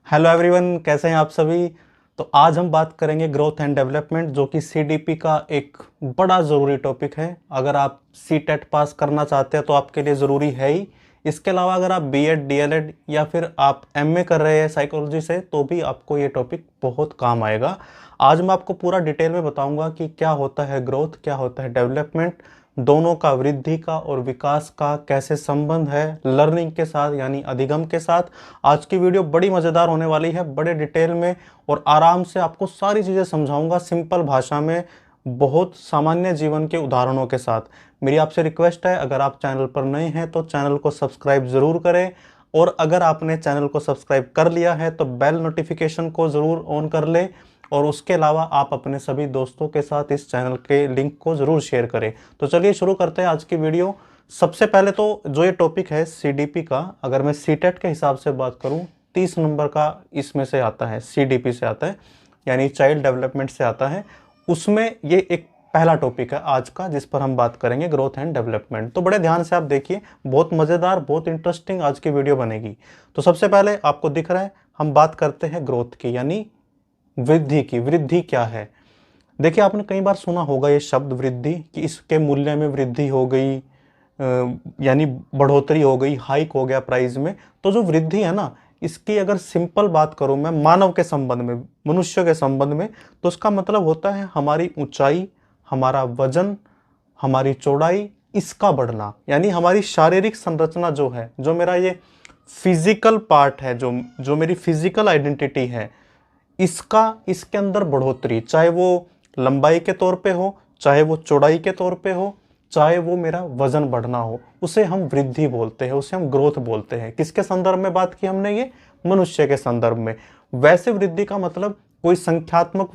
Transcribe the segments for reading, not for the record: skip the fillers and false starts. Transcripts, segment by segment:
Hello everyone, कैसे हैं आप सभी। तो आज हम बात करेंगे ग्रोथ एंड डेवलपमेंट, जो कि सीडीपी का एक बड़ा ज़रूरी टॉपिक है। अगर आप सीटेट पास करना चाहते हैं तो आपके लिए ज़रूरी है ही। इसके अलावा अगर आप बीएड, डीएलएड या फिर आप एमए कर रहे हैं साइकोलॉजी से, तो भी आपको ये टॉपिक बहुत काम आएगा। आज मैं आपको पूरा डिटेल में बताऊंगा कि क्या होता है ग्रोथ, क्या होता है डेवलपमेंट, दोनों का, वृद्धि का और विकास का कैसे संबंध है लर्निंग के साथ, यानी अधिगम के साथ। आज की वीडियो बड़ी मज़ेदार होने वाली है, बड़े डिटेल में और आराम से आपको सारी चीज़ें समझाऊंगा, सिंपल भाषा में, बहुत सामान्य जीवन के उदाहरणों के साथ। मेरी आपसे रिक्वेस्ट है, अगर आप चैनल पर नए हैं तो चैनल को सब्सक्राइब ज़रूर करें, और अगर आपने चैनल को सब्सक्राइब कर लिया है तो बेल नोटिफिकेशन को ज़रूर ऑन कर लें। और उसके अलावा आप अपने सभी दोस्तों के साथ इस चैनल के लिंक को ज़रूर शेयर करें। तो चलिए शुरू करते हैं आज की वीडियो। सबसे पहले तो जो ये टॉपिक है सीडीपी का, अगर मैं सीटेट के हिसाब से बात करूं, 30 नंबर का इसमें से आता है, सीडीपी से आता है, यानी चाइल्ड डेवलपमेंट से आता है। उसमें ये एक पहला टॉपिक है आज का, जिस पर हम बात करेंगे ग्रोथ एंड डेवलपमेंट। तो बड़े ध्यान से आप देखिए, बहुत मज़ेदार, बहुत इंटरेस्टिंग आज की वीडियो बनेगी। तो सबसे पहले आपको दिख रहा है, हम बात करते हैं ग्रोथ की, यानी वृद्धि की। वृद्धि क्या है? देखिए, आपने कई बार सुना होगा ये शब्द वृद्धि, कि इसके मूल्य में वृद्धि हो गई, यानी बढ़ोतरी हो गई, हाइक हो गया प्राइस में। तो जो वृद्धि है ना, इसकी अगर सिंपल बात करूं मैं मानव के संबंध में, मनुष्य के संबंध में, तो उसका मतलब होता है हमारी ऊंचाई, हमारा वजन, हमारी चौड़ाई, इसका बढ़ना। यानी हमारी शारीरिक संरचना जो है, जो मेरा ये फिजिकल पार्ट है, जो जो मेरी फिजिकल आइडेंटिटी है, इसका, इसके अंदर बढ़ोतरी, चाहे वो लंबाई के तौर पे हो, चाहे वो चौड़ाई के तौर पे हो, चाहे वो मेरा वजन बढ़ना हो, उसे हम वृद्धि बोलते हैं, उसे हम ग्रोथ बोलते हैं। किसके संदर्भ में बात की हमने? ये मनुष्य के संदर्भ में। वैसे वृद्धि का मतलब कोई संख्यात्मक,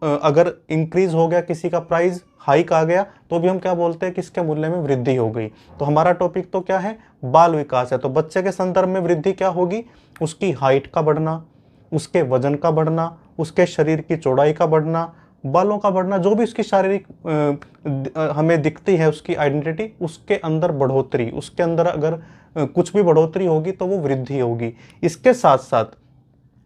अगर इंक्रीज हो गया किसी का प्राइस, हाइक आ गया, तो भी हम क्या बोलते हैं कि इसके मूल्य में वृद्धि हो गई। तो हमारा टॉपिक तो क्या है? बाल विकास है। तो बच्चे के संदर्भ में वृद्धि क्या होगी? उसकी हाइट का बढ़ना, उसके वजन का बढ़ना, उसके शरीर की चौड़ाई का बढ़ना, बालों का बढ़ना, जो भी उसकी शारीरिक हमें दिखती है उसकी आइडेंटिटी, उसके अंदर बढ़ोतरी, उसके अंदर अगर कुछ भी बढ़ोतरी होगी तो वो वृद्धि होगी। इसके साथ साथ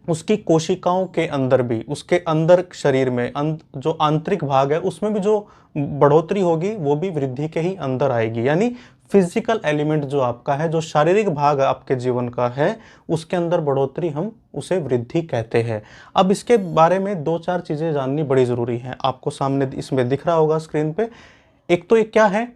उसकी कोशिकाओं के अंदर भी, उसके अंदर शरीर में जो आंतरिक भाग है उसमें भी जो बढ़ोतरी होगी वो भी वृद्धि के ही अंदर आएगी। यानी फिजिकल एलिमेंट जो आपका है, जो शारीरिक भाग आपके जीवन का है, उसके अंदर बढ़ोतरी, हम उसे वृद्धि कहते हैं। अब इसके बारे में दो चार चीज़ें जाननी बड़ी ज़रूरी है। आपको सामने इसमें दिख रहा होगा स्क्रीन पे। एक तो ये क्या है?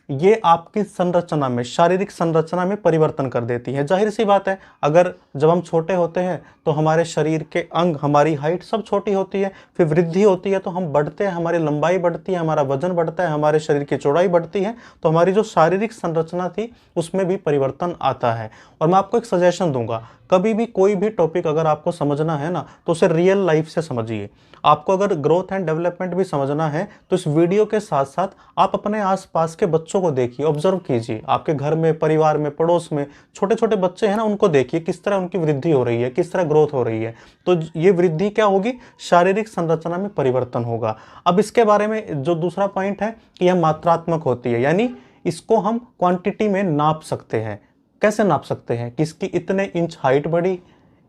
ये आपकी संरचना में, शारीरिक संरचना में परिवर्तन कर देती है। जाहिर सी बात है, अगर जब हम छोटे होते हैं तो हमारे शरीर के अंग, हमारी हाइट सब छोटी होती है, फिर वृद्धि होती है तो हम बढ़ते हैं, हमारी लंबाई बढ़ती है, हमारा वजन बढ़ता है, हमारे शरीर की चौड़ाई बढ़ती है, तो हमारी जो शारीरिक संरचना थी उसमें भी परिवर्तन आता है। और मैं आपको एक सजेशन दूंगा, कभी भी कोई भी टॉपिक अगर आपको समझना है ना, तो उसे रियल लाइफ से समझिए। आपको अगर ग्रोथ एंड डेवलपमेंट भी समझना है तो इस वीडियो के साथ साथ आप अपने आसपास के बच्चों को देखिए, ऑब्जर्व कीजिए। आपके घर में, परिवार में, पड़ोस में छोटे छोटे बच्चे हैं ना, उनको देखिए किस तरह उनकी वृद्धि हो रही है, किस तरह ग्रोथ हो रही है। तो ये वृद्धि क्या होगी? शारीरिक संरचना में परिवर्तन होगा। अब इसके बारे में जो दूसरा पॉइंट है कि यह मात्रात्मक होती है, यानी इसको हम क्वांटिटी में नाप सकते हैं। कैसे नाप सकते हैं? कि इसकी इतने इंच हाइट बढ़ी,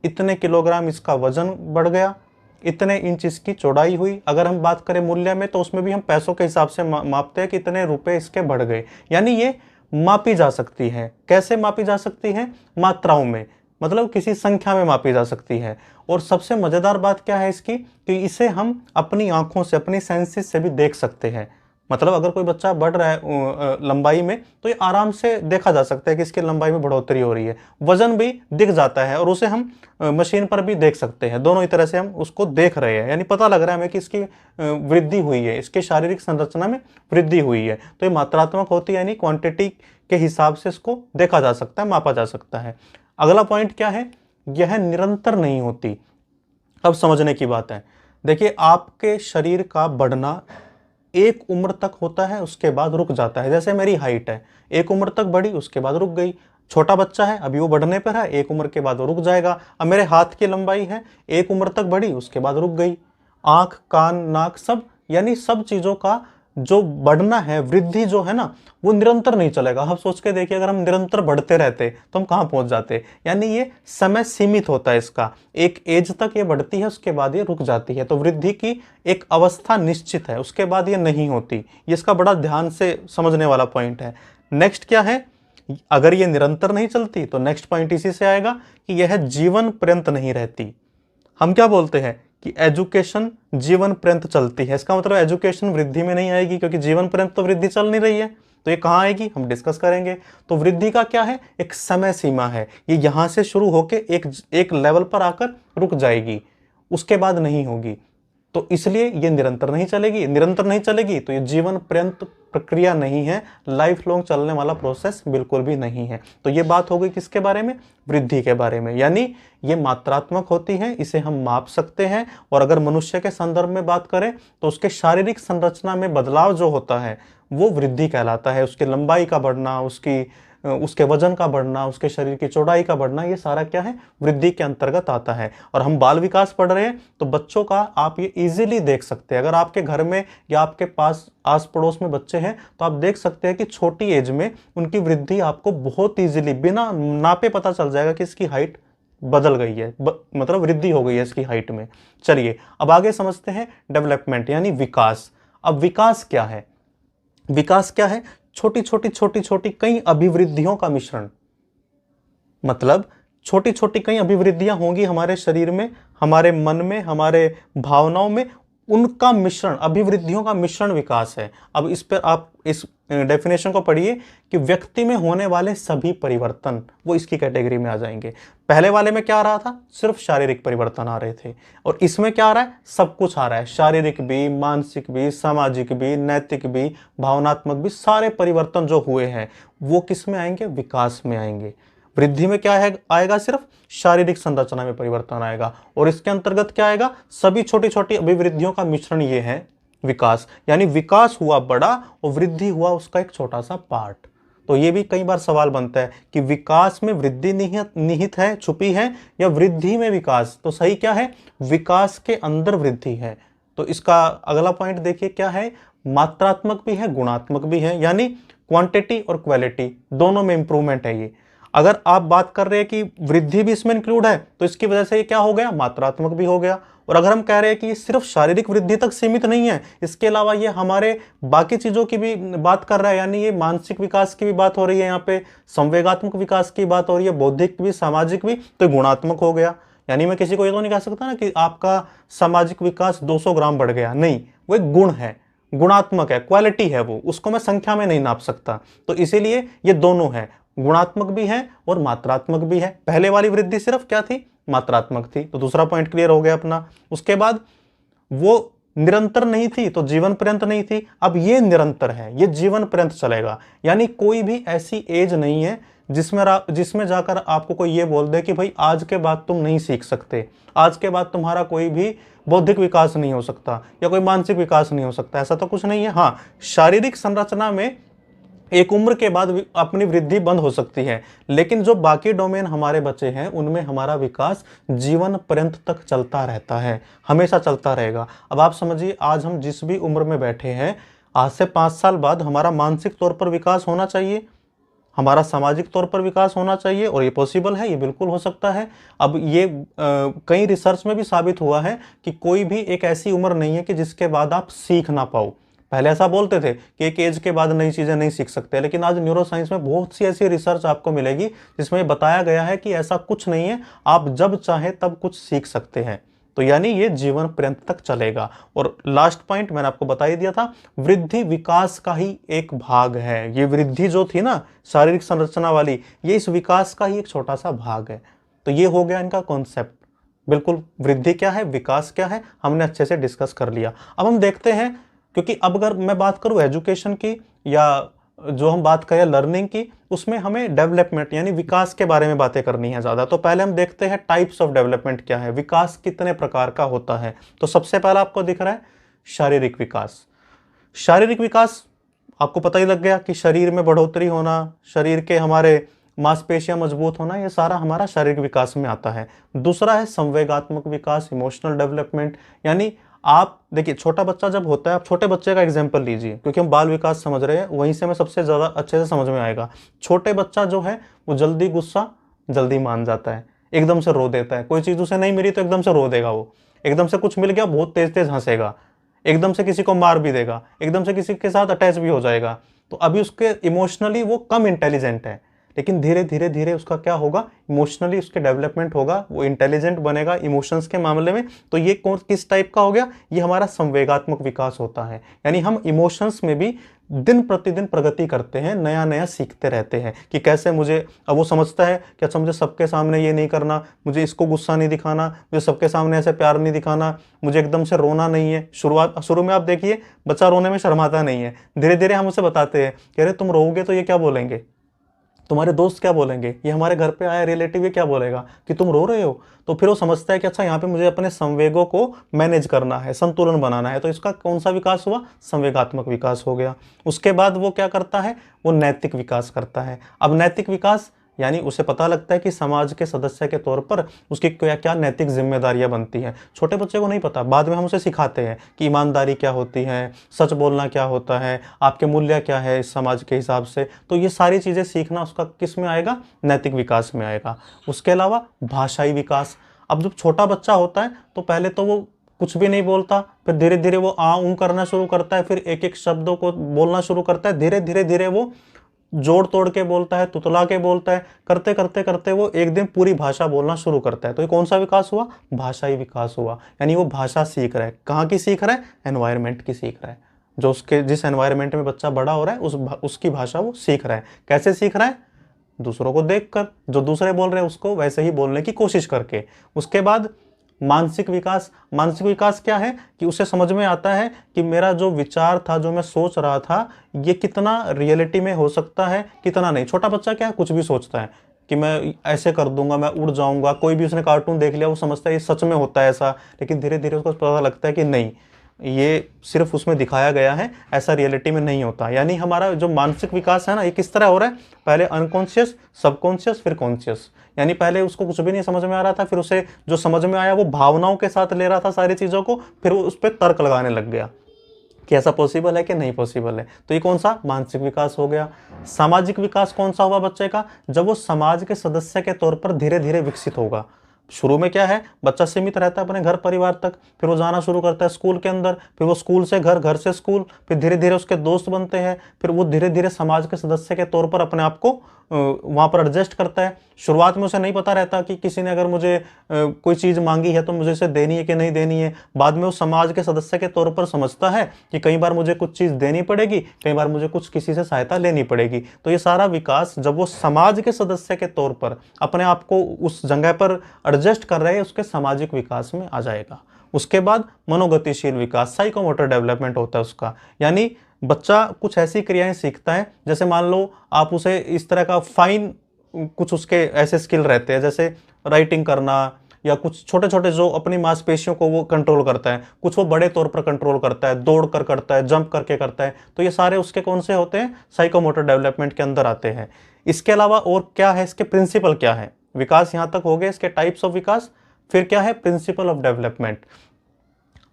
इतने किलोग्राम इसका वजन बढ़ गया, इतने इंच इसकी चौड़ाई हुई। अगर हम बात करें मूल्य में, तो उसमें भी हम पैसों के हिसाब से मापते हैं कि इतने रुपए इसके बढ़ गए। यानी ये मापी जा सकती है। कैसे मापी जा सकती है? मात्राओं में, मतलब किसी संख्या में मापी जा सकती है। और सबसे मजेदार बात क्या है इसकी, कि इसे हम अपनी आंखों से, अपनी सेंसेस से भी देख सकते हैं। मतलब अगर कोई बच्चा बढ़ रहा है लंबाई में, तो ये आराम से देखा जा सकता है कि इसकी लंबाई में बढ़ोतरी हो रही है। वजन भी दिख जाता है, और उसे हम मशीन पर भी देख सकते हैं। दोनों ही तरह से हम उसको देख रहे हैं, यानी पता लग रहा है हमें कि इसकी वृद्धि हुई है, इसके शारीरिक संरचना में वृद्धि हुई है। तो ये मात्रात्मक होती है, यानी क्वांटिटी के हिसाब से इसको देखा जा सकता है, मापा जा सकता है। अगला पॉइंट क्या है? यह निरंतर नहीं होती। अब समझने की बात है। देखिए, आपके शरीर का बढ़ना एक उम्र तक होता है, उसके बाद रुक जाता है। जैसे मेरी हाइट है, एक उम्र तक बढ़ी, उसके बाद रुक गई। छोटा बच्चा है, अभी वो बढ़ने पर है, एक उम्र के बाद वो रुक जाएगा। अब मेरे हाथ की लंबाई है, एक उम्र तक बढ़ी, उसके बाद रुक गई। आंख, कान, नाक, सब, यानी सब चीज़ों का जो बढ़ना है, वृद्धि जो है ना, वो निरंतर नहीं चलेगा। आप सोच के देखिए, अगर हम निरंतर बढ़ते रहते तो हम कहाँ पहुंच जाते। यानी ये समय सीमित होता है इसका, एक एज तक ये बढ़ती है, उसके बाद ये रुक जाती है। तो वृद्धि की एक अवस्था निश्चित है, उसके बाद ये नहीं होती। ये इसका बड़ा ध्यान से समझने वाला पॉइंट है। नेक्स्ट क्या है, अगर ये निरंतर नहीं चलती तो नेक्स्ट पॉइंट इसी से आएगा कि यह जीवन पर्यंत नहीं रहती। हम क्या बोलते हैं कि एजुकेशन जीवन पर्यंत चलती है। इसका मतलब एजुकेशन वृद्धि में नहीं आएगी, क्योंकि जीवन पर्यंत तो वृद्धि चल नहीं रही है। तो ये कहाँ आएगी, हम डिस्कस करेंगे। तो वृद्धि का क्या है, एक समय सीमा है। ये यहां से शुरू होकर एक लेवल पर आकर रुक जाएगी, उसके बाद नहीं होगी। तो इसलिए ये निरंतर नहीं चलेगी। निरंतर नहीं चलेगी तो ये जीवन पर्यंत प्रक्रिया नहीं है, लाइफ लॉन्ग चलने वाला प्रोसेस बिल्कुल भी नहीं है। तो ये बात हो गई किसके बारे में, वृद्धि के बारे में। यानी ये मात्रात्मक होती है, इसे हम माप सकते हैं। और अगर मनुष्य के संदर्भ में बात करें तो उसके शारीरिक संरचना में बदलाव जो होता है वो वृद्धि कहलाता है। उसकी लंबाई का बढ़ना, उसके वजन का बढ़ना, उसके शरीर की चौड़ाई का बढ़ना, ये सारा क्या है, वृद्धि के अंतर्गत आता है। और हम बाल विकास पढ़ रहे हैं तो बच्चों का आप ये इजीली देख सकते हैं। अगर आपके घर में या आपके पास आस पड़ोस में बच्चे हैं तो आप देख सकते हैं कि छोटी एज में उनकी वृद्धि आपको बहुत इजीली बिना नापे पता चल जाएगा कि इसकी हाइट बदल गई है, मतलब वृद्धि हो गई है इसकी हाइट में। चलिए अब आगे समझते हैं डेवलपमेंट यानी विकास। अब विकास क्या है, विकास क्या है, छोटी छोटी कई अभिवृद्धियों का मिश्रण। मतलब छोटी छोटी कई अभिवृद्धियां होंगी हमारे शरीर में, हमारे मन में, हमारे भावनाओं में, उनका मिश्रण, अभिवृद्धियों का मिश्रण विकास है। अब इस पर आप इस डेफिनेशन को पढ़िए कि व्यक्ति में होने वाले सभी परिवर्तन वो इसकी कैटेगरी में आ जाएंगे। पहले वाले में क्या आ रहा था, सिर्फ शारीरिक परिवर्तन आ रहे थे, और इसमें क्या आ रहा है, सब कुछ आ रहा है। शारीरिक भी, मानसिक भी, सामाजिक भी, नैतिक भी, भावनात्मक भी, सारे परिवर्तन जो हुए हैं वो किस में आएंगे, विकास में आएंगे। वृद्धि में क्या है, आएगा सिर्फ शारीरिक संरचना में परिवर्तन आएगा, और इसके अंतर्गत क्या आएगा, सभी छोटी छोटी अभिवृद्धियों का मिश्रण, ये है विकास। यानी विकास हुआ बड़ा और वृद्धि हुआ उसका एक छोटा सा पार्ट। तो ये भी कई बार सवाल बनता है कि विकास में वृद्धि निहित है, छुपी है, या वृद्धि में विकास। तो सही क्या है, विकास के अंदर वृद्धि है। तो इसका अगला पॉइंट देखिए क्या है, मात्रात्मक भी है, गुणात्मक भी है। यानी क्वांटिटी और क्वालिटी दोनों में इंप्रूवमेंट है ये। अगर आप बात कर रहे हैं कि वृद्धि भी इसमें इंक्लूड है तो इसकी वजह से ये क्या हो गया, मात्रात्मक भी हो गया। और अगर हम कह रहे हैं कि ये सिर्फ शारीरिक वृद्धि तक सीमित नहीं है, इसके अलावा ये हमारे बाकी चीजों की भी बात कर रहा है, यानी ये मानसिक विकास की भी बात हो रही है, यहाँ पे संवेगात्मक विकास की बात हो रही है, बौद्धिक भी, सामाजिक भी, तो गुणात्मक हो गया। यानी मैं किसी को ये तो नहीं कह सकता ना कि आपका सामाजिक विकास 200 ग्राम बढ़ गया, नहीं, वो एक गुण है, गुणात्मक है, क्वालिटी है, वो उसको मैं संख्या में नहीं नाप सकता। तो इसीलिए ये दोनों है, गुणात्मक भी है और मात्रात्मक भी है। पहले वाली वृद्धि सिर्फ क्या थी, मात्रात्मक थी। तो दूसरा पॉइंट क्लियर हो गया अपना। उसके बाद वो निरंतर नहीं थी तो जीवन पर्यंत नहीं थी, अब ये निरंतर है, ये जीवन पर्यंत चलेगा। यानी कोई भी ऐसी एज नहीं है जिसमें जाकर आपको कोई ये बोल दे कि भाई आज के बाद तुम नहीं सीख सकते, आज के बाद तुम्हारा कोई भी बौद्धिक विकास नहीं हो सकता या कोई मानसिक विकास नहीं हो सकता, ऐसा तो कुछ नहीं है। हाँ, शारीरिक संरचना में एक उम्र के बाद अपनी वृद्धि बंद हो सकती है, लेकिन जो बाकी डोमेन हमारे बचे हैं उनमें हमारा विकास जीवन पर्यंत तक चलता रहता है, हमेशा चलता रहेगा। अब आप समझिए, आज हम जिस भी उम्र में बैठे हैं, आज से 5 साल बाद हमारा मानसिक तौर पर विकास होना चाहिए, हमारा सामाजिक तौर पर विकास होना चाहिए, और ये पॉसिबल है, ये बिल्कुल हो सकता है। अब ये कई रिसर्च में भी साबित हुआ है कि कोई भी एक ऐसी उम्र नहीं है कि जिसके बाद आप सीख ना पाओ। पहले ऐसा बोलते थे कि एक एज के बाद नई चीज़ें नहीं सीख सकते, लेकिन आज न्यूरो साइंस में बहुत सी ऐसी रिसर्च आपको मिलेगी जिसमें बताया गया है कि ऐसा कुछ नहीं है, आप जब चाहे तब कुछ सीख सकते हैं। तो यानी ये जीवन पर्यंत तक चलेगा। और लास्ट पॉइंट मैंने आपको बता ही दिया था, वृद्धि विकास का ही एक भाग है। ये वृद्धि जो थी ना शारीरिक संरचना वाली, ये इस विकास का ही एक छोटा सा भाग है। तो ये हो गया इनका कॉन्सेप्ट। बिल्कुल, वृद्धि क्या है, विकास क्या है, हमने अच्छे से डिस्कस कर लिया। अब हम देखते हैं, क्योंकि अब अगर मैं बात करूं एजुकेशन की या जो हम बात करें लर्निंग की, उसमें हमें डेवलपमेंट यानी विकास के बारे में बातें करनी है ज़्यादा। तो पहले हम देखते हैं टाइप्स ऑफ डेवलपमेंट क्या है, विकास कितने प्रकार का होता है। तो सबसे पहला आपको दिख रहा है शारीरिक विकास। शारीरिक विकास आपको पता ही लग गया कि शरीर में बढ़ोतरी होना, शरीर के हमारे मांसपेशियां मजबूत होना, ये सारा हमारा शारीरिक विकास में आता है। दूसरा है संवेगात्मक विकास, इमोशनल डेवलपमेंट, यानी आप देखिए, छोटा बच्चा जब होता है, आप छोटे बच्चे का एग्जाम्पल लीजिए, क्योंकि हम बाल विकास समझ रहे हैं, वहीं से हमें सबसे ज़्यादा अच्छे से समझ में आएगा। छोटे बच्चा जो है वो जल्दी गुस्सा जल्दी मान जाता है, एकदम से रो देता है। कोई चीज़ उसे नहीं मिली तो एकदम से रो देगा, वो एकदम से कुछ मिल गया बहुत तेज तेज हंसेगा, एकदम से किसी को मार भी देगा, एकदम से किसी के साथ अटैच भी हो जाएगा। तो अभी उसके इमोशनली वो कम इंटेलिजेंट है, लेकिन धीरे धीरे धीरे उसका क्या होगा, इमोशनली उसके डेवलपमेंट होगा, वो इंटेलिजेंट बनेगा इमोशंस के मामले में। तो ये कौन किस टाइप का हो गया, ये हमारा संवेगात्मक विकास होता है। यानी हम इमोशंस में भी दिन प्रतिदिन प्रगति करते हैं, नया नया सीखते रहते हैं कि कैसे मुझे, अब वो समझता है कि अच्छा मुझे सबके सामने ये नहीं करना, मुझे इसको गुस्सा नहीं दिखाना, मुझे सबके सामने ऐसे प्यार नहीं दिखाना, मुझे एकदम से रोना नहीं है। शुरू में आप देखिए बच्चा रोने में शर्माता नहीं है, धीरे धीरे हम उसे बताते हैं कि अरे तुम रोओगे तो ये क्या बोलेंगे, तुम्हारे दोस्त क्या बोलेंगे, ये हमारे घर पे आया रिलेटिव ये क्या बोलेगा कि तुम रो रहे हो। तो फिर वो समझता है कि अच्छा यहाँ पे मुझे अपने संवेगों को मैनेज करना है, संतुलन बनाना है। तो इसका कौन सा विकास हुआ, संवेगात्मक विकास हो गया। उसके बाद वो क्या करता है, वो नैतिक विकास करता है। अब नैतिक विकास यानी उसे पता लगता है कि समाज के सदस्य के तौर पर उसकी क्या क्या नैतिक जिम्मेदारियां बनती हैं। छोटे बच्चे को नहीं पता, बाद में हम उसे सिखाते हैं कि ईमानदारी क्या होती है, सच बोलना क्या होता है, आपके मूल्य क्या है इस समाज के हिसाब से। तो ये सारी चीज़ें सीखना उसका किस में आएगा, नैतिक विकास में आएगा। उसके अलावा भाषाई विकास। अब जब छोटा बच्चा होता है तो पहले तो वो कुछ भी नहीं बोलता, फिर धीरे धीरे वो आ ऊ करना शुरू करता है, फिर एक एक शब्दों को बोलना शुरू करता है, धीरे धीरे धीरे वो जोड़ तोड़ के बोलता है, तुतला के बोलता है, करते करते करते वो एक दिन पूरी भाषा बोलना शुरू करता है। तो ये कौन सा विकास हुआ, भाषाई विकास हुआ। यानी वो भाषा सीख रहा है, कहाँ की सीख रहा है, एनवायरनमेंट की सीख रहा है। जो उसके जिस एनवायरनमेंट में बच्चा बड़ा हो रहा है उसकी भाषा वो सीख रहा है। कैसे सीख रहा है, दूसरों को देखकर, जो दूसरे बोल रहे हैं उसको वैसे ही बोलने की कोशिश करके। उसके बाद मानसिक विकास। मानसिक विकास क्या है कि उसे समझ में आता है कि मेरा जो विचार था, जो मैं सोच रहा था, ये कितना रियलिटी में हो सकता है, कितना नहीं। छोटा बच्चा क्या है, कुछ भी सोचता है कि मैं ऐसे कर दूंगा, मैं उड़ जाऊंगा। कोई भी उसने कार्टून देख लिया, वो समझता है ये सच में होता है ऐसा, लेकिन धीरे धीरे उसको पता लगता है कि नहीं, ये सिर्फ उसमें दिखाया गया है, ऐसा रियलिटी में नहीं होता। यानी हमारा जो मानसिक विकास है ना, ये किस तरह हो रहा है, पहले अनकॉन्शियस, सबकॉन्शियस, फिर कॉन्शियस। यानी पहले उसको कुछ भी नहीं समझ में आ रहा था, फिर उसे जो समझ में आया वो भावनाओं के साथ ले रहा था सारी चीज़ों को, फिर वो उस पर तर्क लगाने लग गया कि ऐसा पॉसिबल है कि नहीं पॉसिबल है। तो ये कौन सा, मानसिक विकास हो गया। सामाजिक विकास कौन सा हुआ बच्चे का, जब वो समाज के सदस्य के तौर पर धीरे धीरे विकसित होगा। शुरू में क्या है, बच्चा सीमित रहता है अपने घर परिवार तक, फिर वो जाना शुरू करता है स्कूल के अंदर, फिर वो स्कूल से घर, घर से स्कूल, फिर धीरे धीरे उसके दोस्त बनते हैं, फिर वो धीरे धीरे समाज के सदस्य के तौर पर अपने आप को वहाँ पर एडजस्ट करता है। शुरुआत में उसे नहीं पता रहता कि किसी ने अगर मुझे कोई चीज़ मांगी है तो मुझे इसे देनी है कि नहीं देनी है। बाद में वो समाज के सदस्य के तौर पर समझता है कि कई बार मुझे कुछ चीज़ देनी पड़ेगी, कई बार मुझे कुछ किसी से सहायता लेनी पड़ेगी। तो ये सारा विकास जब वो समाज के सदस्य के तौर पर अपने आप को उस जगह पर एडजस्ट कर रहे हैं, उसके सामाजिक विकास में आ जाएगा। उसके बाद मनोगतिशील विकास, साइकोमोटर डेवलपमेंट होता है उसका। यानी बच्चा कुछ ऐसी क्रियाएं सीखता है, जैसे मान लो आप उसे इस तरह का फाइन कुछ उसके ऐसे स्किल रहते हैं, जैसे राइटिंग करना, या कुछ छोटे छोटे जो अपनी मांसपेशियों को वो कंट्रोल करता है, कुछ वो बड़े तौर पर कंट्रोल करता है, दौड़ कर करता है, जंप करके करता है। तो ये सारे उसके कौन से होते हैं, साइकोमोटर डेवलपमेंट के अंदर आते हैं। इसके अलावा और क्या है, इसके प्रिंसिपल क्या है, विकास यहाँ तक हो गए, इसके टाइप्स ऑफ विकास। फिर क्या है, प्रिंसिपल ऑफ डेवलपमेंट।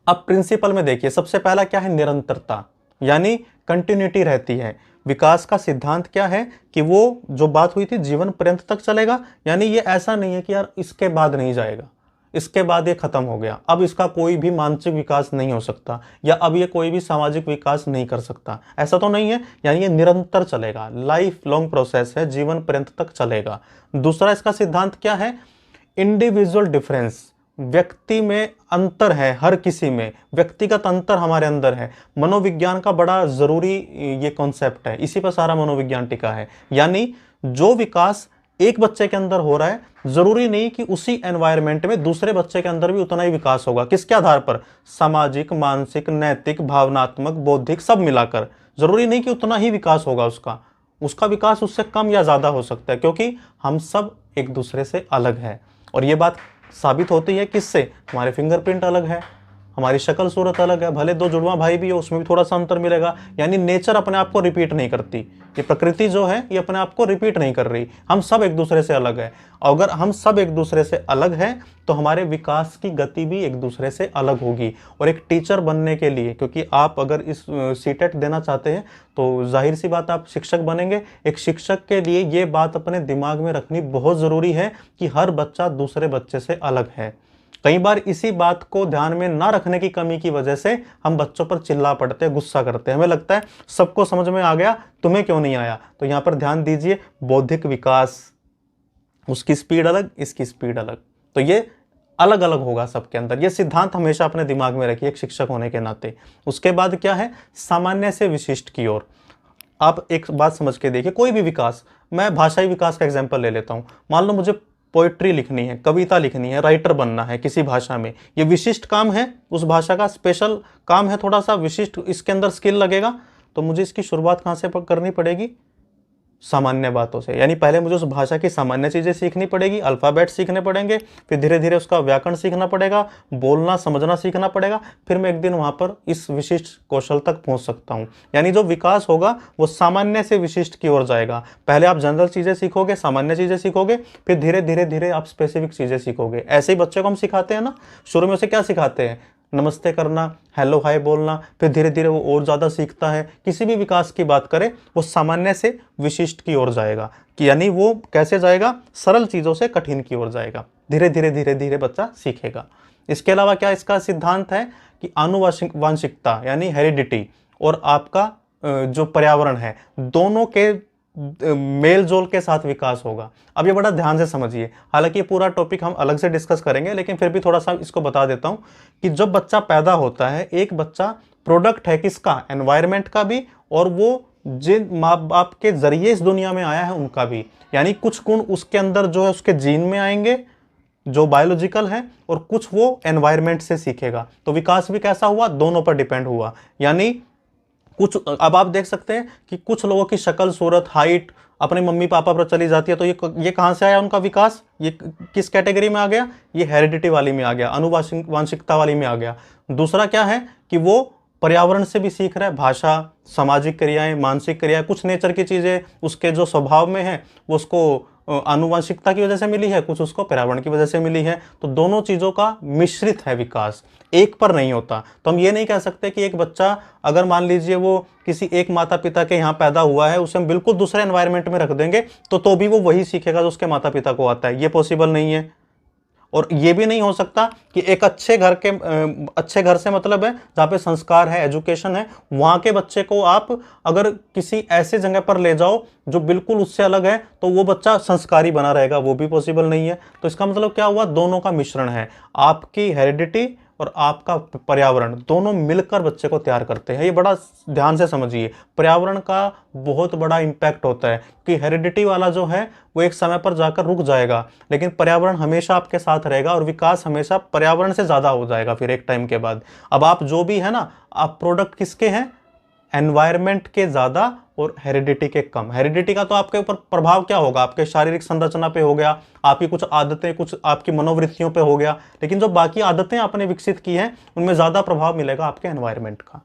अब प्रिंसिपल में देखिए, सबसे पहला क्या है, निरंतरता, यानी कंटिन्यूटी रहती है। विकास का सिद्धांत क्या है कि वो जो बात हुई थी जीवन पर्यंत तक चलेगा। यानी ये ऐसा नहीं है कि यार इसके बाद नहीं जाएगा, इसके बाद ये खत्म हो गया, अब इसका कोई भी मानसिक विकास नहीं हो सकता, या अब ये कोई भी सामाजिक विकास नहीं कर सकता, ऐसा तो नहीं है। यानी ये निरंतर चलेगा, लाइफ लॉन्ग प्रोसेस है, जीवन पर्यंत तक चलेगा। दूसरा इसका सिद्धांत क्या है, इंडिविजुअल डिफरेंस, व्यक्ति में अंतर है, हर किसी में व्यक्तिगत अंतर हमारे अंदर है। मनोविज्ञान का बड़ा जरूरी ये कॉन्सेप्ट है, इसी पर सारा मनोविज्ञान टिका है। यानी जो विकास एक बच्चे के अंदर हो रहा है, जरूरी नहीं कि उसी एनवायरनमेंट में दूसरे बच्चे के अंदर भी उतना ही विकास होगा। किसके आधार पर, सामाजिक, मानसिक, नैतिक, भावनात्मक, बौद्धिक, सब मिलाकर जरूरी नहीं कि उतना ही विकास होगा उसका विकास उससे कम या ज्यादा हो सकता है, क्योंकि हम सब एक दूसरे से अलग है। और ये बात साबित होती है किससे, हमारे फिंगरप्रिंट अलग है, हमारी शक्ल सूरत अलग है, भले दो जुड़वा भाई भी हो उसमें भी थोड़ा सा अंतर मिलेगा। यानी नेचर अपने आप को रिपीट नहीं करती, ये प्रकृति जो है ये अपने आप को रिपीट नहीं कर रही। हम सब एक दूसरे से अलग है। अगर हम सब एक दूसरे से अलग हैं तो हमारे विकास की गति भी एक दूसरे से अलग होगी। और एक टीचर बनने के लिए, क्योंकि आप अगर इस सीटेट देना चाहते हैं तो जाहिर सी बात आप शिक्षक बनेंगे, एक शिक्षक के लिए ये बात अपने दिमाग में रखनी बहुत ज़रूरी है कि हर बच्चा दूसरे बच्चे से अलग है। कई बार इसी बात को ध्यान में ना रखने की कमी की वजह से हम बच्चों पर चिल्ला पड़ते हैं, गुस्सा करते हैं। हमें लगता है सबको समझ में आ गया, तुम्हें क्यों नहीं आया। तो यहाँ पर ध्यान दीजिए, बौद्धिक विकास, उसकी स्पीड अलग, इसकी स्पीड अलग, तो ये अलग अलग होगा सबके अंदर। ये सिद्धांत हमेशा अपने दिमाग में रखिए एक शिक्षक होने के नाते। उसके बाद क्या है, सामान्य से विशिष्ट की ओर। आप एक बात समझ के देखिए, कोई भी विकास, मैं भाषाई विकास का एग्जाम्पल ले लेता हूँ। मान लो मुझे पोइट्री लिखनी है, कविता लिखनी है, राइटर बनना है किसी भाषा में, ये विशिष्ट काम है, उस भाषा का स्पेशल काम है, थोड़ा सा विशिष्ट इसके अंदर स्किल लगेगा। तो मुझे इसकी शुरुआत कहाँ से करनी पड़ेगी, सामान्य बातों से। यानी पहले मुझे उस भाषा की सामान्य चीज़ें सीखनी पड़ेगी, अल्फ़ाबेट सीखने पड़ेंगे, फिर धीरे धीरे उसका व्याकरण सीखना पड़ेगा, बोलना समझना सीखना पड़ेगा, फिर मैं एक दिन वहाँ पर इस विशिष्ट कौशल तक पहुँच सकता हूँ। यानी जो विकास होगा वो सामान्य से विशिष्ट की ओर जाएगा। पहले आप जनरल चीज़ें सीखोगे, सामान्य चीज़ें सीखोगे, फिर धीरे धीरे धीरे आप स्पेसिफिक चीज़ें सीखोगे। ऐसे ही बच्चे को हम सिखाते हैं ना, शुरू में उसे क्या सिखाते हैं, नमस्ते करना, हेलो हाय बोलना, फिर धीरे धीरे वो और ज़्यादा सीखता है। किसी भी विकास की बात करें वो सामान्य से विशिष्ट की ओर जाएगा, कि यानी वो कैसे जाएगा, सरल चीज़ों से कठिन की ओर जाएगा। धीरे धीरे धीरे धीरे बच्चा सीखेगा। इसके अलावा क्या इसका सिद्धांत है कि आनुवांशिकता यानी हेरिडिटी और आपका जो पर्यावरण है, दोनों के मेल जोल के साथ विकास होगा। अब ये बड़ा ध्यान से समझिए, हालांकि ये पूरा टॉपिक हम अलग से डिस्कस करेंगे, लेकिन फिर भी थोड़ा सा इसको बता देता हूँ कि जब बच्चा पैदा होता है, एक बच्चा प्रोडक्ट है किसका, एनवायरनमेंट का भी, और वो जिन माँ बाप के जरिए इस दुनिया में आया है उनका भी। यानी कुछ गुण उसके अंदर जो है उसके जीन में आएंगे जो बायोलॉजिकल है, और कुछ वो एनवायरनमेंट से सीखेगा। तो विकास भी कैसा हुआ, दोनों पर डिपेंड हुआ। यानी कुछ, अब आप देख सकते हैं कि कुछ लोगों की शक्ल सूरत हाइट अपने मम्मी पापा पर चली जाती है, तो ये कहाँ से आया उनका विकास, ये किस कैटेगरी में आ गया, ये हेरिडिटी वाली में आ गया, आनुवांशिकता वाली में आ गया। दूसरा क्या है कि वो पर्यावरण से भी सीख रहा है, भाषा, सामाजिक क्रियाएं, मानसिक क्रियाएं, कुछ नेचर की चीज़ें उसके जो स्वभाव में है वो उसको आनुवंशिकता की वजह से मिली है, कुछ उसको पर्यावरण की वजह से मिली है। तो दोनों चीज़ों का मिश्रित है विकास, एक पर नहीं होता। तो हम ये नहीं कह सकते कि एक बच्चा अगर मान लीजिए वो किसी एक माता पिता के यहाँ पैदा हुआ है, उसे हम बिल्कुल दूसरे एनवायरनमेंट में रख देंगे तो भी वो वही सीखेगा जो उसके माता पिता को आता है, ये पॉसिबल नहीं है। और ये भी नहीं हो सकता कि एक अच्छे घर से मतलब है जहाँ पे संस्कार है, एजुकेशन है, वहाँ के बच्चे को आप अगर किसी ऐसे जगह पर ले जाओ जो बिल्कुल उससे अलग है तो वो बच्चा संस्कारी बना रहेगा, वो भी पॉसिबल नहीं है। तो इसका मतलब क्या हुआ, दोनों का मिश्रण है, आपकी हेरिडिटी और आपका पर्यावरण दोनों मिलकर बच्चे को तैयार करते हैं। ये बड़ा ध्यान से समझिए, पर्यावरण का बहुत बड़ा इम्पैक्ट होता है कि हेरिडिटी वाला जो है वो एक समय पर जाकर रुक जाएगा, लेकिन पर्यावरण हमेशा आपके साथ रहेगा और विकास हमेशा पर्यावरण से ज़्यादा हो जाएगा फिर एक टाइम के बाद। अब आप जो भी है ना, आप प्रोडक्ट किसके हैं, एनवायरनमेंट के ज़्यादा और हेरिडिटी के कम। हेरिडिटी का तो आपके ऊपर प्रभाव क्या होगा, आपके शारीरिक संरचना पे हो गया, आपकी कुछ आदतें, कुछ आपकी मनोवृत्तियों पे हो गया, लेकिन जो बाकी आदतें आपने विकसित की हैं उनमें ज़्यादा प्रभाव मिलेगा आपके एनवायरनमेंट का।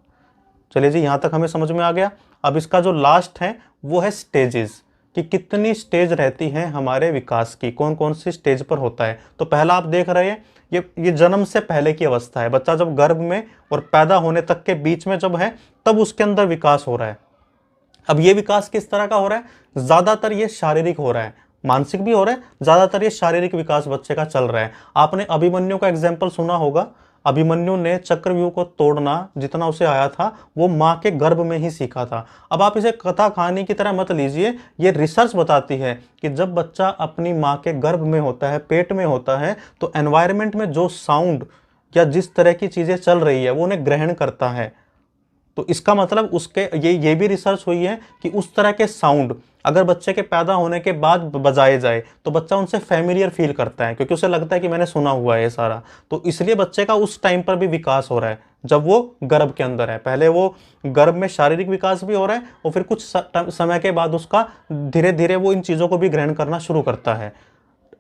चलिए जी, यहाँ तक हमें समझ में आ गया। अब इसका जो लास्ट है वो है स्टेजेस, कि कितनी स्टेज रहती हैं हमारे विकास की, कौन कौन सी स्टेज पर होता है। तो पहला आप देख रहे हैं ये जन्म से पहले की अवस्था है, बच्चा जब गर्भ में और पैदा होने तक के बीच में जब है तब उसके अंदर विकास हो रहा है। अब ये विकास किस तरह का हो रहा है, ज़्यादातर ये शारीरिक हो रहा है, मानसिक भी हो रहा है, ज़्यादातर ये शारीरिक विकास बच्चे का चल रहा है। आपने अभिमन्यु का एग्जाम्पल सुना होगा, अभिमन्यु ने चक्रव्यूह को तोड़ना जितना उसे आया था वो माँ के गर्भ में ही सीखा था। अब आप इसे कथा कहानी की तरह मत लीजिए, ये रिसर्च बताती है कि जब बच्चा अपनी माँ के गर्भ में होता है, पेट में होता है, तो एनवायरनमेंट में जो साउंड या जिस तरह की चीज़ें चल रही है वो उन्हें ग्रहण करता है। तो इसका मतलब उसके ये भी रिसर्च हुई है कि उस तरह के साउंड अगर बच्चे के पैदा होने के बाद बजाए जाए तो बच्चा उनसे फैमिलियर फील करता है, क्योंकि उसे लगता है कि मैंने सुना हुआ है ये सारा। तो इसलिए बच्चे का उस टाइम पर भी विकास हो रहा है जब वो गर्भ के अंदर है। पहले वो गर्भ में शारीरिक विकास भी हो रहा है और फिर कुछ समय के बाद उसका धीरे धीरे वो इन चीज़ों को भी ग्रहण करना शुरू करता है।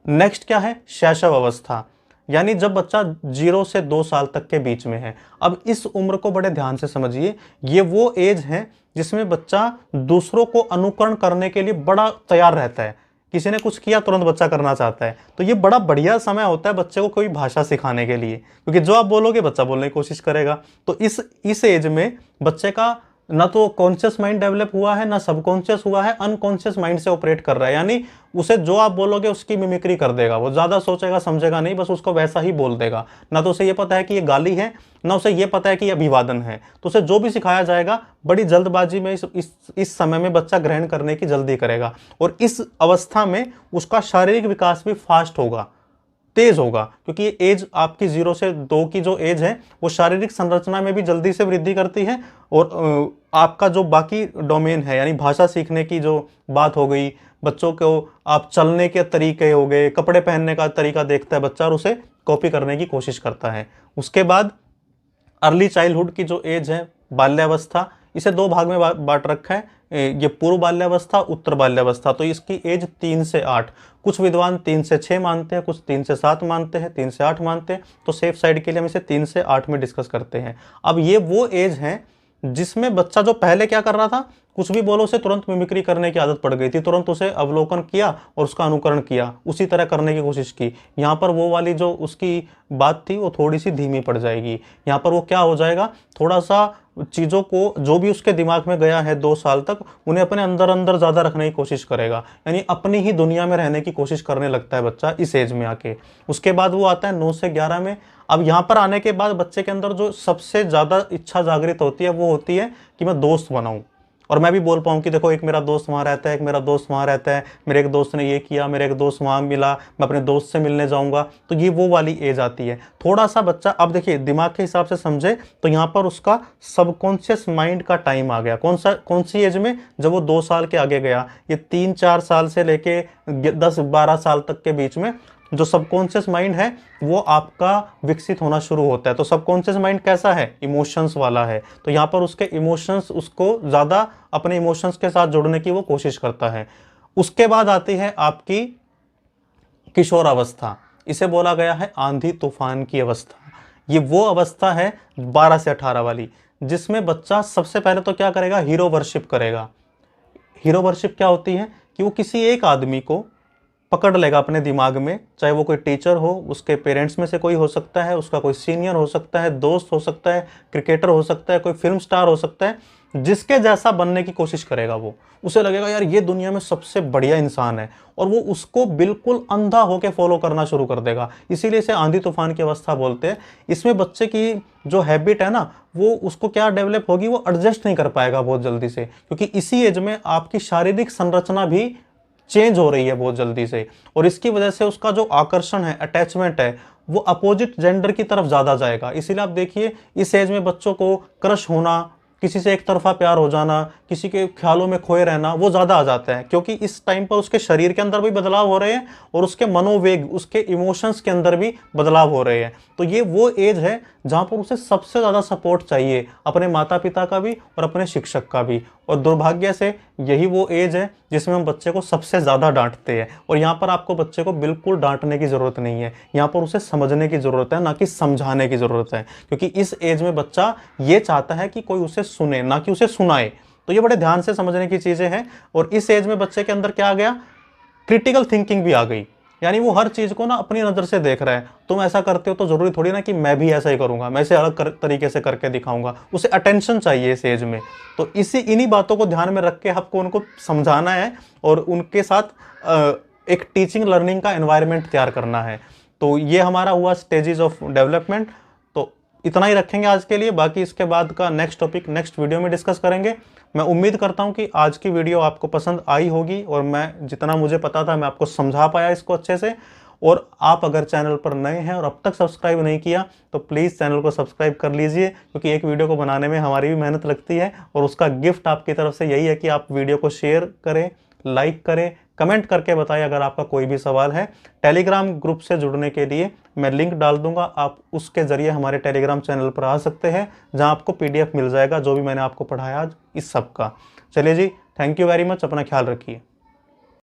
नेक्स्ट क्या है, शैशव अवस्था। यानी जब बच्चा 0 से 2 साल तक के बीच में है। अब इस उम्र को बड़े ध्यान से समझिए, ये वो एज है जिसमें बच्चा दूसरों को अनुकरण करने के लिए बड़ा तैयार रहता है। किसी ने कुछ किया तुरंत बच्चा करना चाहता है। तो ये बड़ा बढ़िया समय होता है बच्चे को कोई भाषा सिखाने के लिए, क्योंकि जो आप बोलोगे बच्चा बोलने की कोशिश करेगा। तो इस एज में बच्चे का ना तो कॉन्शियस माइंड डेवलप हुआ है, ना सबकॉन्शियस हुआ है, अनकॉन्शियस माइंड से ऑपरेट कर रहा है। यानी उसे जो आप बोलोगे उसकी मिमिक्री कर देगा, वो ज्यादा सोचेगा समझेगा नहीं, बस उसको वैसा ही बोल देगा। ना तो उसे ये पता है कि ये गाली है, ना उसे ये पता है कि ये अभिवादन है। तो उसे जो भी सिखाया जाएगा बड़ी जल्दबाजी में इस समय में बच्चा ग्रहण करने की जल्दी करेगा, और इस अवस्था में उसका शारीरिक विकास भी फास्ट होगा, तेज होगा, क्योंकि ये एज आपकी 0 से 2 की जो एज है वो शारीरिक संरचना में भी जल्दी से वृद्धि करती है। और आपका जो बाकी डोमेन है, यानी भाषा सीखने की जो बात हो गई, बच्चों को आप चलने के तरीके हो गए, कपड़े पहनने का तरीका देखता है बच्चा और उसे कॉपी करने की कोशिश करता है। उसके बाद अर्ली चाइल्डहुड की जो एज है, बाल्यावस्था, इसे 2 भाग में बांट रखा है, ये पूर्व बाल्यावस्था, उत्तर बाल्यावस्था। तो इसकी एज 3 से 8, कुछ विद्वान 3 से 6 मानते हैं, कुछ 3 से 7 मानते हैं, 3 से 8 मानते हैं। तो सेफ साइड के लिए हम इसे 3 से 8 में डिस्कस करते हैं। अब ये वो एज है जिसमें बच्चा जो पहले क्या कर रहा था, कुछ भी बोलो उसे तुरंत मिमिक्री करने की आदत पड़ गई थी, तुरंत उसे अवलोकन किया और उसका अनुकरण किया, उसी तरह करने की कोशिश की। यहाँ पर वो वाली जो उसकी बात थी वो थोड़ी सी धीमी पड़ जाएगी। यहाँ पर वो क्या हो जाएगा, थोड़ा सा चीज़ों को जो भी उसके दिमाग में गया है 2 साल तक, उन्हें अपने अंदर अंदर ज़्यादा रखने की कोशिश करेगा, यानी अपनी ही दुनिया में रहने की कोशिश करने लगता है बच्चा इस एज में आके। उसके बाद वो आता है 9 से 11 में। अब यहाँ पर आने के बाद बच्चे के अंदर जो सबसे ज़्यादा इच्छा जागृत होती है वो होती है कि मैं दोस्त बनाऊँ, और मैं भी बोल पाऊँ कि देखो एक मेरा दोस्त वहाँ रहता है, एक मेरा दोस्त वहाँ रहता है, मेरे एक दोस्त ने ये किया, मेरे एक दोस्त वहाँ मिला, मैं अपने दोस्त से मिलने जाऊँगा। तो ये वो वाली एज आती है। थोड़ा सा बच्चा, अब देखिए दिमाग के हिसाब से समझे तो यहाँ पर उसका सबकॉन्शियस माइंड का टाइम आ गया। कौन सी एज में, जब वो 2 साल के आगे गया। ये 3-4 साल से लेके 10-12 साल तक के बीच में जो सबकॉन्शियस माइंड है वो आपका विकसित होना शुरू होता है। तो सबकॉन्शियस माइंड कैसा है, इमोशंस वाला है। तो यहाँ पर उसके इमोशंस, उसको ज़्यादा अपने इमोशंस के साथ जुड़ने की वो कोशिश करता है। उसके बाद आती है आपकी किशोरावस्था, इसे बोला गया है आंधी तूफान की अवस्था। ये वो अवस्था है 12 से 18 वाली, जिसमें बच्चा सबसे पहले तो क्या करेगा, हीरो वर्शिप करेगा। हीरो वर्शिप क्या होती है कि वो किसी एक आदमी को पकड़ लेगा अपने दिमाग में, चाहे वो कोई टीचर हो, उसके पेरेंट्स में से कोई हो सकता है, उसका कोई सीनियर हो सकता है, दोस्त हो सकता है, क्रिकेटर हो सकता है, कोई फिल्म स्टार हो सकता है, जिसके जैसा बनने की कोशिश करेगा वो। उसे लगेगा यार ये दुनिया में सबसे बढ़िया इंसान है, और वो उसको बिल्कुल अंधा होकर फॉलो करना शुरू कर देगा। इसीलिए इसे आंधी तूफान की अवस्था बोलते हैं। इसमें बच्चे की जो हैबिट है ना, वो उसको क्या डेवलप होगी, वो एडजस्ट नहीं कर पाएगा बहुत जल्दी से, क्योंकि इसी एज में आपकी शारीरिक संरचना भी चेंज हो रही है बहुत जल्दी से, और इसकी वजह से उसका जो आकर्षण है, अटैचमेंट है, वो अपोजिट जेंडर की तरफ ज़्यादा जाएगा। इसीलिए आप देखिए इस एज में बच्चों को क्रश होना, किसी से एक तरफा प्यार हो जाना, किसी के ख्यालों में खोए रहना, वो ज़्यादा आ जाता है, क्योंकि इस टाइम पर उसके शरीर के अंदर भी बदलाव हो रहे हैं और उसके मनोवेग, उसके इमोशंस के अंदर भी बदलाव हो रहे हैं। तो ये वो एज है जहाँ पर उसे सबसे ज़्यादा सपोर्ट चाहिए, अपने माता पिता का भी और अपने शिक्षक का भी। और दुर्भाग्य से यही वो एज है जिसमें हम बच्चे को सबसे ज़्यादा डांटते हैं। और यहाँ पर आपको बच्चे को बिल्कुल डांटने की ज़रूरत नहीं है, यहाँ पर उसे समझने की ज़रूरत है, ना कि समझाने की ज़रूरत है। क्योंकि इस एज में बच्चा ये चाहता है कि कोई उसे सुने, ना कि उसे सुनाए। तो ये बड़े ध्यान से समझने की चीज़ें हैं। और इस एज में बच्चे के अंदर क्या आ गया, क्रिटिकल थिंकिंग भी आ गई। यानी वो हर चीज़ को ना अपनी नज़र से देख रहा है। तुम ऐसा करते हो तो ज़रूरी थोड़ी ना कि मैं भी ऐसा ही करूँगा, मैं इसे अलग तरीके से करके दिखाऊंगा। उसे अटेंशन चाहिए इस एज में। तो इन्हीं बातों को ध्यान में रख के आपको उनको समझाना है और उनके साथ एक टीचिंग लर्निंग का एनवायरनमेंट तैयार करना है। तो ये हमारा हुआ स्टेजेस ऑफ डेवलपमेंट। तो इतना ही रखेंगे आज के लिए, बाकी इसके बाद का नेक्स्ट टॉपिक नेक्स्ट वीडियो में डिस्कस करेंगे। मैं उम्मीद करता हूं कि आज की वीडियो आपको पसंद आई होगी, और मैं जितना मुझे पता था मैं आपको समझा पाया इसको अच्छे से। और आप अगर चैनल पर नए हैं और अब तक सब्सक्राइब नहीं किया तो प्लीज़ चैनल को सब्सक्राइब कर लीजिए, क्योंकि एक वीडियो को बनाने में हमारी भी मेहनत लगती है, और उसका गिफ्ट आपकी तरफ से यही है कि आप वीडियो को शेयर करें, लाइक करें, कमेंट करके बताएं अगर आपका कोई भी सवाल है। टेलीग्राम ग्रुप से जुड़ने के लिए मैं लिंक डाल दूंगा, आप उसके ज़रिए हमारे टेलीग्राम चैनल पर आ सकते हैं, जहां आपको PDF मिल जाएगा जो भी मैंने आपको पढ़ाया आज इस सब का। चलिए जी, थैंक यू वेरी मच, अपना ख्याल रखिए।